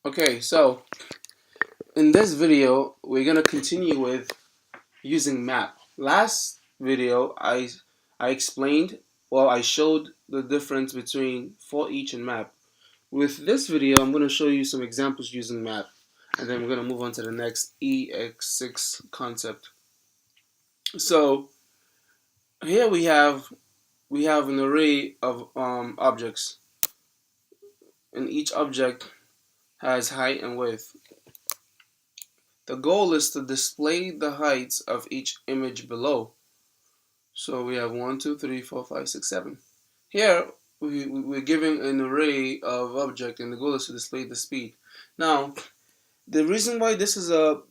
Okay, so in this video, we're gonna continue with using map. Last video, I explained, well, I showed the difference between for each and map. With this video, I'm gonna show you some examples using map, and then we're gonna move on to the next ES6 concept. So here we have an array of objects, and each object has height and width. The goal is to display the heights of each image below. So we have 1, 2, 3, 4, 5, 6, 7. Here, we're giving an array of objects, and the goal is to display the speed. Now, the reason why this is a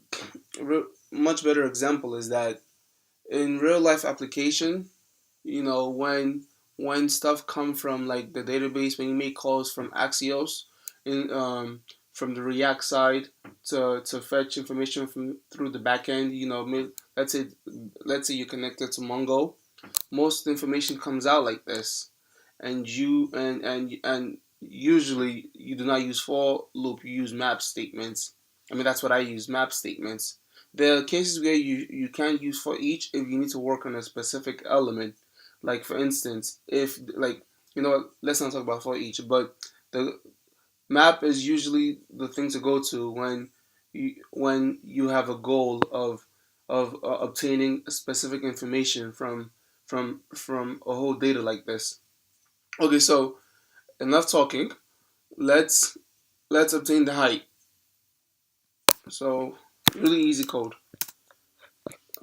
much better example is that in real life application, when stuff come from like the database, when you make calls from Axios in from the React side to fetch information from through the backend, let's say you connected to Mongo, most information comes out like this, and usually you do not use for loop, you use map statements. I mean, that's what I use, map statements. There are cases where you can use for each if you need to work on a specific element. Like for instance, if like let's not talk about for each, but the map is usually the thing to go to when you have a goal of obtaining specific information from a whole data like this. Okay, so enough talking. Let's let's obtain the height. So really easy code.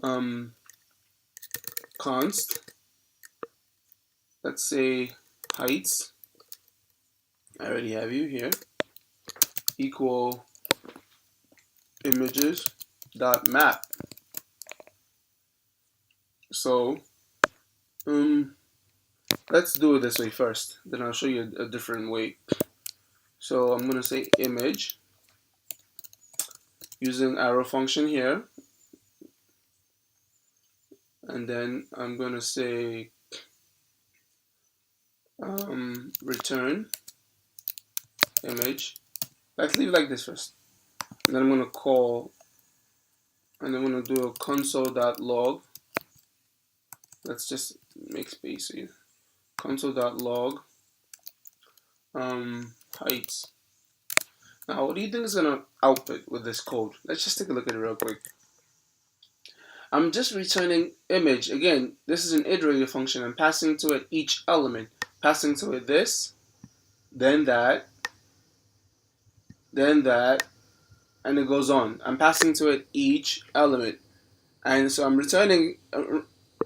Um, const. Let's say heights. I already have you here. Equal images dot map. So let's do it this way first. Then I'll show you a different way. So I'm gonna say image using arrow function here, and then I'm gonna say return image. Let's leave it like this first, and then I'm gonna call, and I'm gonna do a console.log. Let's just make space here. Console.log heights. Now, what do you think is gonna output with this code? Let's just take a look at it real quick. I'm just returning image. Again, this is an iterator function. I'm passing to it each element. Passing to it this, then that, and it goes on. I'm passing to it each element. And so I'm returning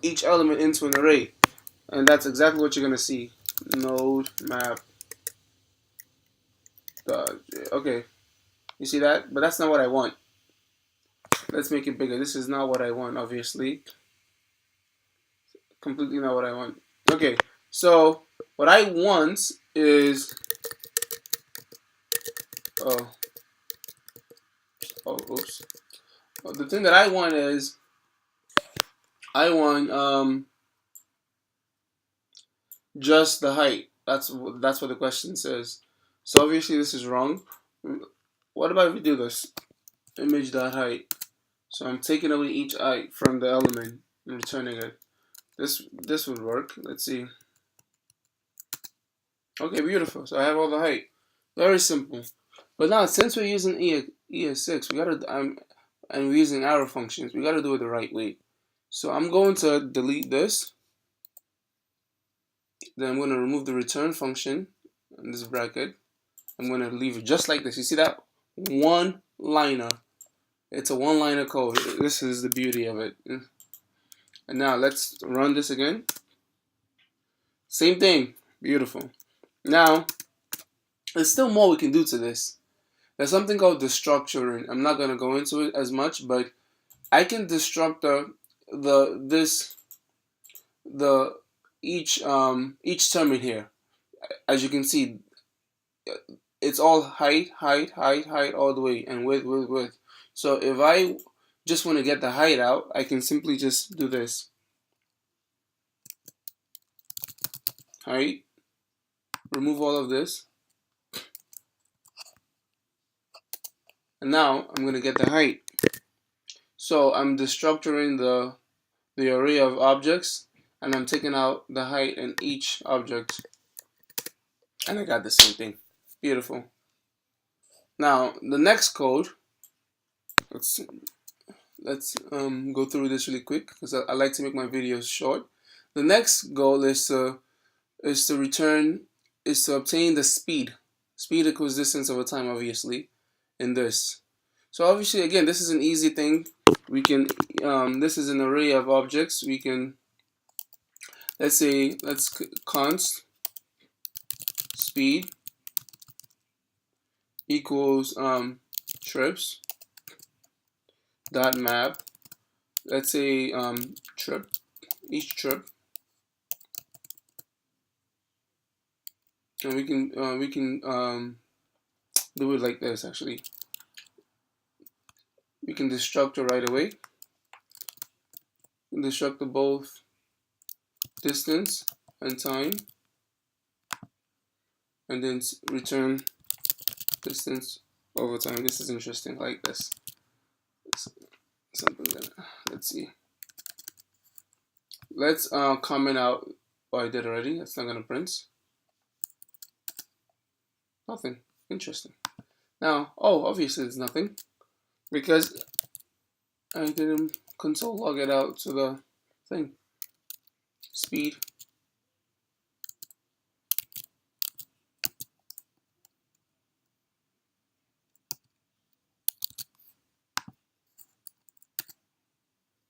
each element into an array. And that's exactly what you're going to see. Node map. Okay, you see that? But that's not what I want. Let's make it bigger. This is not what I want, obviously. Completely not what I want. Okay, so what I want is oops. The thing that I want is I want just the height. That's what the question says. So obviously this is wrong. What about if we do this? Image.height. So I'm taking away each height from the element and returning it. This would work. Let's see. Okay, beautiful. So I have all the height. Very simple. But now since we're using ES6, we gotta and we're using arrow functions, we gotta do it the right way. So I'm going to delete this. Then I'm going to remove the return function in this bracket. I'm going to leave it just like this. You see that? One liner. It's a one-liner code. This is the beauty of it. And now let's run this again. Same thing. Beautiful. Now, there's still more we can do to this. There's something called destructuring. I'm not going to go into it as much, but I can destruct each term in here. As you can see, it's all height all the way, and width. So if I just want to get the height out, I can simply just do this. Height, remove all of this, And now I'm going to get the height. So I'm destructuring the array of objects, and I'm taking out the height in each object. And I got the same thing. Beautiful. Now the next code, let's go through this really quick because I like to make my videos short. The next goal is to obtain the speed equals distance over time, obviously, in this. So obviously, again, this is an easy thing. We can this is an array of objects. We can, let's const speed equals trips dot map. Let's say trip, each trip, and we can do it like this. Actually, we can destruct it right away. We can destruct both distance and time, and then return distance over time. This is interesting, like this. Something that, let's see. Let's comment out what I did already. That's not gonna print. Nothing. Interesting. Now, obviously there's nothing because I didn't console log it out to the thing. Speed.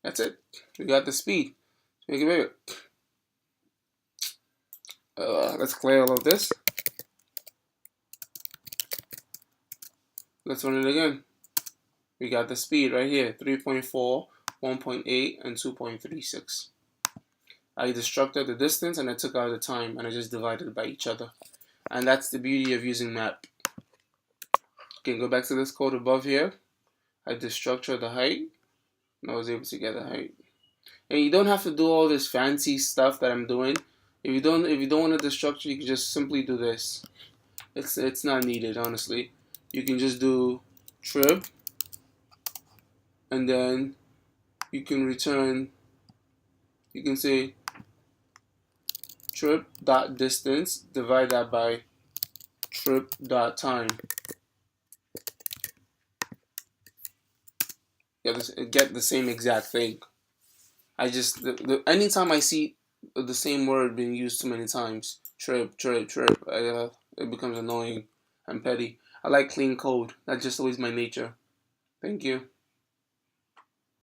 That's it. We got the speed. Make it bigger. Let's clear all of this. Let's run it again. We got the speed right here. 3.4, 1.8, and 2.36. I destructed the distance and I took out the time and I just divided it by each other. And that's the beauty of using map. Okay, go back to this code above here. I destructured the height and I was able to get the height. And you don't have to do all this fancy stuff that I'm doing. If you don't want to destructure, you can just simply do this. It's not needed, honestly. You can just do trip, and then you can return. You can say trip dot distance, divide that by trip dot time. Get the same exact thing. I just anytime I see the same word being used too many times, trip, it becomes annoying and petty. I like clean code. That's just always my nature. Thank you.